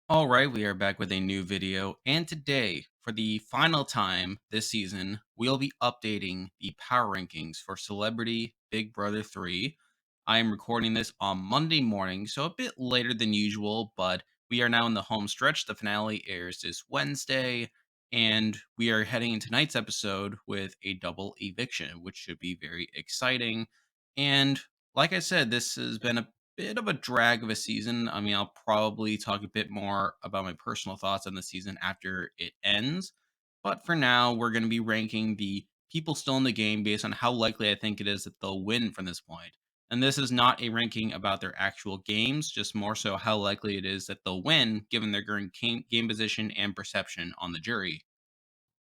All right, we are back with a new video, and today, for the final time this season, we'll be updating the power rankings for Celebrity Big Brother 3. I am recording this on Monday morning, so a bit later than usual, but we are now in the home stretch. The finale airs this Wednesday, and we are heading into tonight's episode with a double eviction, which should be very exciting. And like I said, this has been a bit of a drag of a season. I mean, I'll probably talk a bit more about my personal thoughts on the season after it ends. But for now, we're going to be ranking the people still in the game based on how likely I think it is that they'll win from this point. And this is not a ranking about their actual games, just more so how likely it is that they'll win given their current game position and perception on the jury.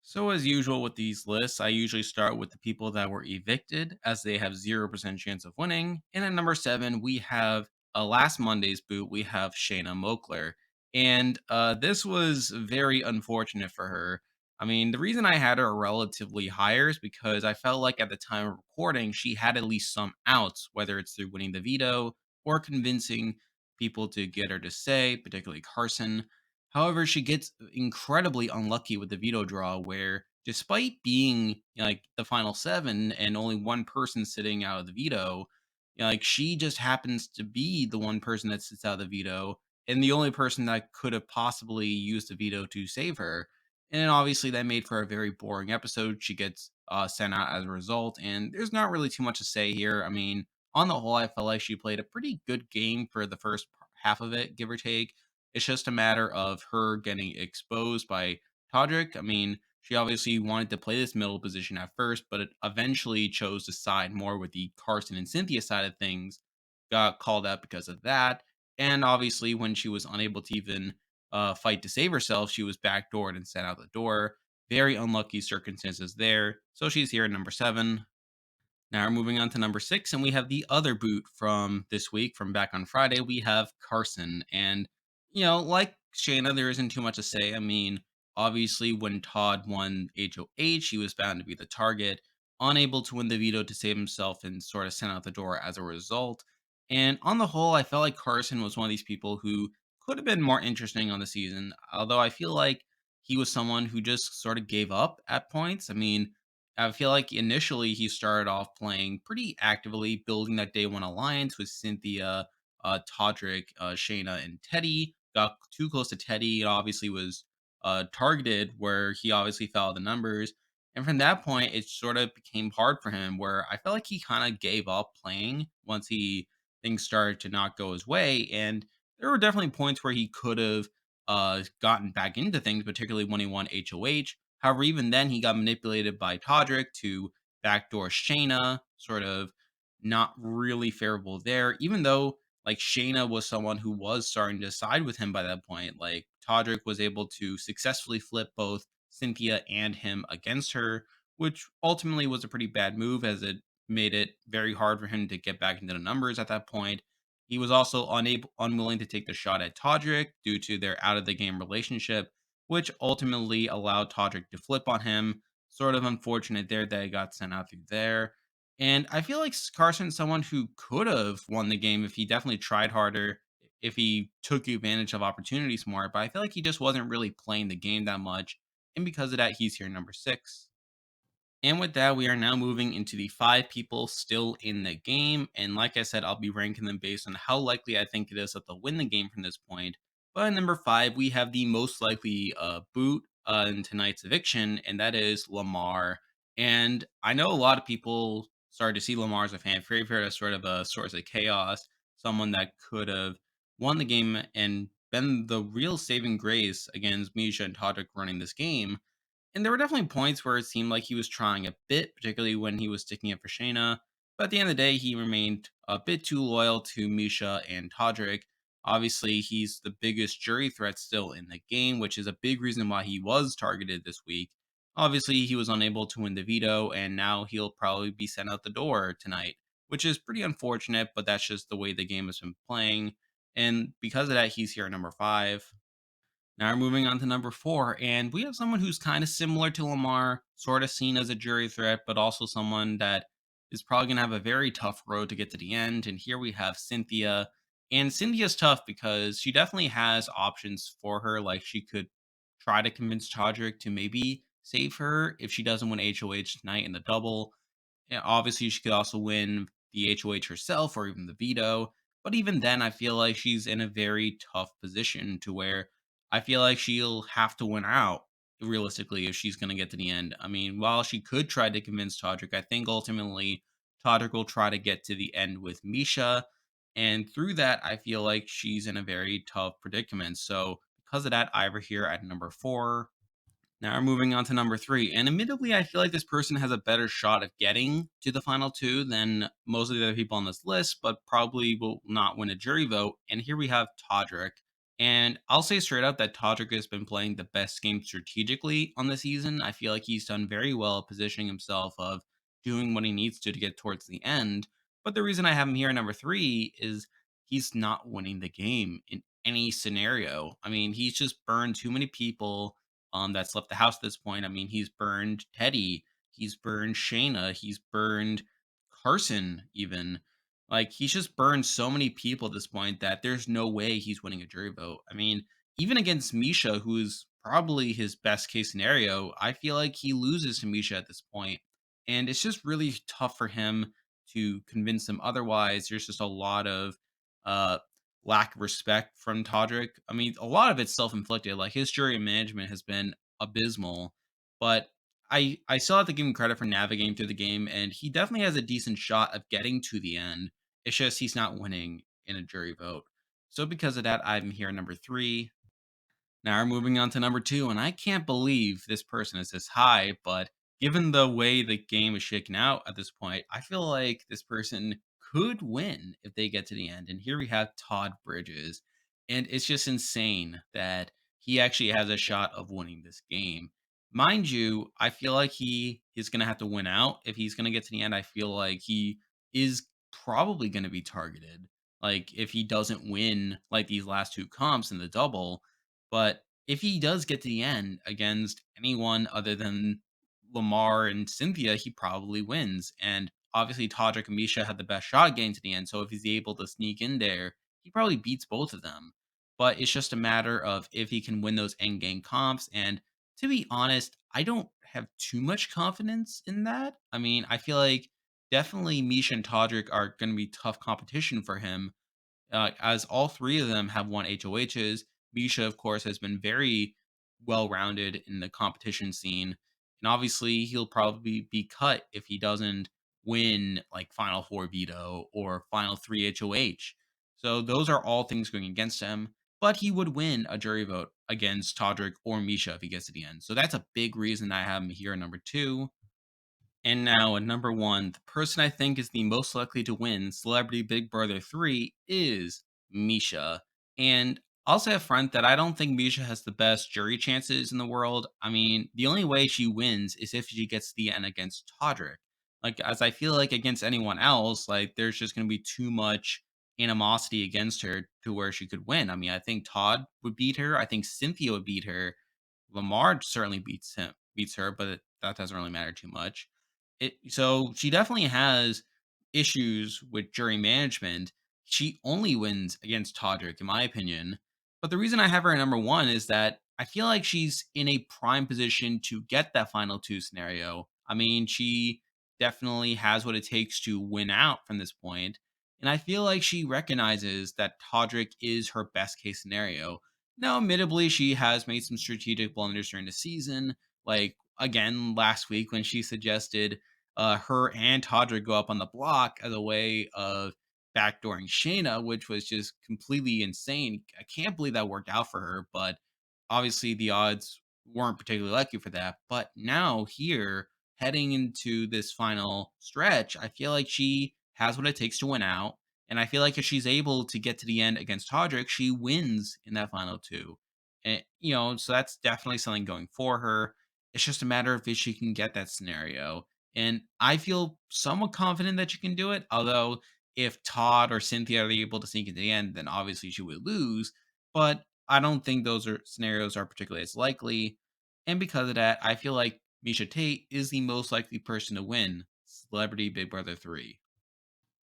So, as usual with these lists, I usually start with the people that were evicted as they have 0% chance of winning. And at number seven, we have last Monday's boot, we have Shayna Mokler. And this was very unfortunate for her. I mean, the reason I had her relatively higher is because I felt like at the time of recording, she had at least some outs, whether it's through winning the veto or convincing people to get her to say, particularly Carson. However, she gets incredibly unlucky with the veto draw where despite being like the final seven and only one person sitting out of the veto, like she just happens to be the one person that sits out of the veto and the only person that could have possibly used the veto to save her. And obviously that made for a very boring episode. She gets sent out as a result, and there's not really too much to say here. I mean, on the whole, I felt like she played a pretty good game for the first half of it, give or take. It's just a matter of her getting exposed by Todrick. I mean, she obviously wanted to play this middle position at first, but it eventually chose to side more with the Carson and Cynthia side of things. Got called out because of that. And obviously, when she was unable to even fight to save herself, she was backdoored and sent out the door. Very unlucky circumstances there. So she's here at number seven. Now we're moving on to number six, and we have the other boot from this week, from back on Friday. We have Carson. And, like Shayna, there isn't too much to say. I mean, obviously, when Todd won HOH, he was bound to be the target, unable to win the veto to save himself and sort of sent out the door as a result. And on the whole, I felt like Carson was one of these people who could have been more interesting on the season, although I feel like he was someone who just sort of gave up at points. I mean, I feel like initially he started off playing pretty actively, building that day one alliance with Cynthia, Todrick, Shayna, and Teddy. Got too close to Teddy and obviously was targeted where he obviously followed the numbers. And from that point, it sort of became hard for him where I felt like he kind of gave up playing once things started to not go his way. And there were definitely points where he could have gotten back into things, particularly when he won HOH. However, even then, he got manipulated by Todrick to backdoor Shayna, sort of not really favorable there, even though like Shayna was someone who was starting to side with him by that point. Like Todrick was able to successfully flip both Cynthia and him against her, which ultimately was a pretty bad move as it made it very hard for him to get back into the numbers at that point. He was also unwilling to take the shot at Todrick due to their out of the game relationship, which ultimately allowed Todrick to flip on him. Sort of unfortunate there that he got sent out through there. And I feel like Carson's someone who could have won the game if he definitely tried harder, if he took advantage of opportunities more. But I feel like he just wasn't really playing the game that much. And because of that, he's here number six. And with that, we are now moving into the five people still in the game. And like I said, I'll be ranking them based on how likely I think it is that they'll win the game from this point. But at number five, we have the most likely boot in tonight's eviction, and that is Lamar. And I know a lot of people started to see Lamar as a fan favorite, as sort of a source of chaos, someone that could have won the game and been the real saving grace against Misha and Todrick running this game. And there were definitely points where it seemed like he was trying a bit, particularly when he was sticking up for Shayna. But at the end of the day, he remained a bit too loyal to Misha and Todrick. Obviously, he's the biggest jury threat still in the game, which is a big reason why he was targeted this week. Obviously, he was unable to win the veto, and now he'll probably be sent out the door tonight, which is pretty unfortunate, but that's just the way the game has been playing. And because of that, he's here at number five. Now we're moving on to number four, and we have someone who's kind of similar to Lamar, sort of seen as a jury threat, but also someone that is probably going to have a very tough road to get to the end. And here we have Cynthia. And Cynthia's tough because she definitely has options for her. Like she could try to convince Todrick to maybe save her if she doesn't win HOH tonight in the double. Yeah, obviously, she could also win the HOH herself or even the veto. But even then, I feel like she's in a very tough position to where I feel like she'll have to win out realistically if she's going to get to the end. I mean, while she could try to convince Todrick, I think ultimately Todrick will try to get to the end with Misha. And through that, I feel like she's in a very tough predicament. So, because of that, I have her here at number 4. Now we're moving on to number 3, and admittedly, I feel like this person has a better shot of getting to the final 2 than most of the other people on this list, but probably will not win a jury vote, and here we have Todrick. And I'll say straight up that Todrick has been playing the best game strategically on the season. I feel like he's done very well positioning himself of doing what he needs to get towards the end, but the reason I have him here at number 3 is he's not winning the game in any scenario. I mean, he's just burned too many people that's left the house at this point. I mean, he's burned Teddy, he's burned Shayna, he's burned Carson, even. Like, he's just burned so many people at this point that there's no way he's winning a jury vote. I mean, even against Misha, who's probably his best case scenario, I feel like he loses to Misha at this point. And it's just really tough for him to convince him otherwise. There's just a lot of uh lack of respect from Todrick. I mean, a lot of it's self-inflicted. Like his jury management has been abysmal, but I still have to give him credit for navigating through the game, and he definitely has a decent shot of getting to the end. It's just he's not winning in a jury vote. So because of that, I'm here at number 3. Now we're moving on to number 2, and I can't believe this person is this high, but given the way the game is shaken out at this point, I feel like this person could win if they get to the end. And here we have Todd Bridges. And it's just insane that he actually has a shot of winning this game. Mind you, I feel like he is going to have to win out. If he's going to get to the end, I feel like he is probably going to be targeted. Like if he doesn't win like these last 2 comps in the double, but if he does get to the end against anyone other than Lamar and Cynthia, he probably wins. And obviously, Todrick and Misha had the best shot at getting to the end. So if he's able to sneak in there, he probably beats both of them. But it's just a matter of if he can win those end game comps. And to be honest, I don't have too much confidence in that. I mean, I feel like definitely Misha and Todrick are going to be tough competition for him as all 3 of them have won HOHs. Misha, of course, has been very well rounded in the competition scene. And obviously, he'll probably be cut if he doesn't win like Final 4 veto or Final 3 HOH. So, those are all things going against him. But he would win a jury vote against Todrick or Misha if he gets to the end. So, that's a big reason I have him here at number 2. And now at number 1, the person I think is the most likely to win Celebrity Big Brother 3 is Misha. And I'll say up front that I don't think Misha has the best jury chances in the world. I mean, the only way she wins is if she gets to the end against Todrick. Like, as I feel like against anyone else, like, there's just going to be too much animosity against her to where she could win. I mean, I think Todd would beat her. I think Cynthia would beat her. Lamar certainly beats her, but that doesn't really matter too much. So she definitely has issues with jury management. She only wins against Todrick, in my opinion. But the reason I have her at number 1 is that I feel like she's in a prime position to get that final 2 scenario. I mean, she definitely has what it takes to win out from this point, and I feel like she recognizes that Todrick is her best case scenario. Now, admittedly, she has made some strategic blunders during the season, like again last week when she suggested her and Todrick go up on the block as a way of backdooring Shayna, which was just completely insane. I can't believe that worked out for her, but obviously the odds weren't particularly lucky for that. But now here, heading into this final stretch, I feel like she has what it takes to win out. And I feel like if she's able to get to the end against Todrick, she wins in that final 2. And, so that's definitely something going for her. It's just a matter of if she can get that scenario. And I feel somewhat confident that she can do it. Although, if Todd or Cynthia are able to sneak into the end, then obviously she would lose. But I don't think those are scenarios are particularly as likely. And because of that, I feel like Misha Tate is the most likely person to win Celebrity Big Brother 3.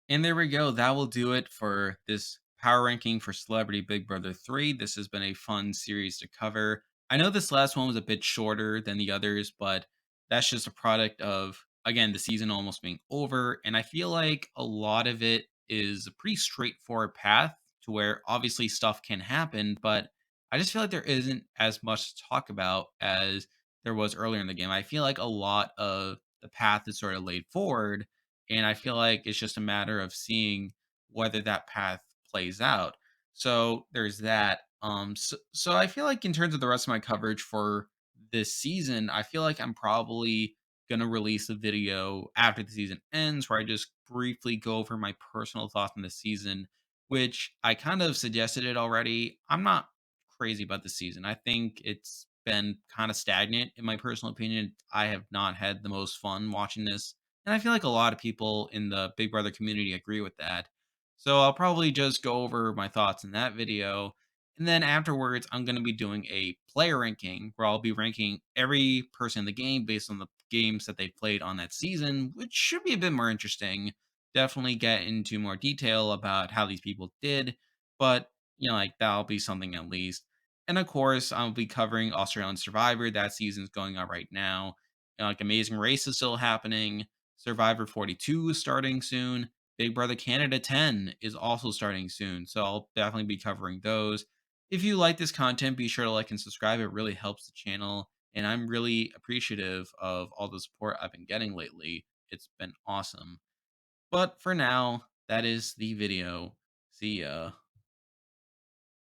And there we go. That will do it for this power ranking for Celebrity Big Brother 3. This has been a fun series to cover. I know this last one was a bit shorter than the others, but that's just a product of, again, the season almost being over. And I feel like a lot of it is a pretty straightforward path to where obviously stuff can happen, but I just feel like there isn't as much to talk about as there was earlier in the game. I feel like a lot of the path is sort of laid forward, and I feel like it's just a matter of seeing whether that path plays out. So there's that. So I feel like in terms of the rest of my coverage for this season, I feel like I'm probably gonna release a video after the season ends where I just briefly go over my personal thoughts on the season, which I kind of suggested it already. I'm not crazy about the season. I think it's been kind of stagnant in my personal opinion. I have not had the most fun watching this, and I feel like a lot of people in the Big Brother community agree with that. So I'll probably just go over my thoughts in that video. And then afterwards, I'm going to be doing a player ranking where I'll be ranking every person in the game based on the games that they played on that season, which should be a bit more interesting. Definitely get into more detail about how these people did, but like that'll be something at least. And of course, I'll be covering Australian Survivor. That season's going on right now. Like Amazing Race is still happening. Survivor 42 is starting soon. Big Brother Canada 10 is also starting soon. So I'll definitely be covering those. If you like this content, be sure to like and subscribe. It really helps the channel. And I'm really appreciative of all the support I've been getting lately. It's been awesome. But for now, that is the video. See ya.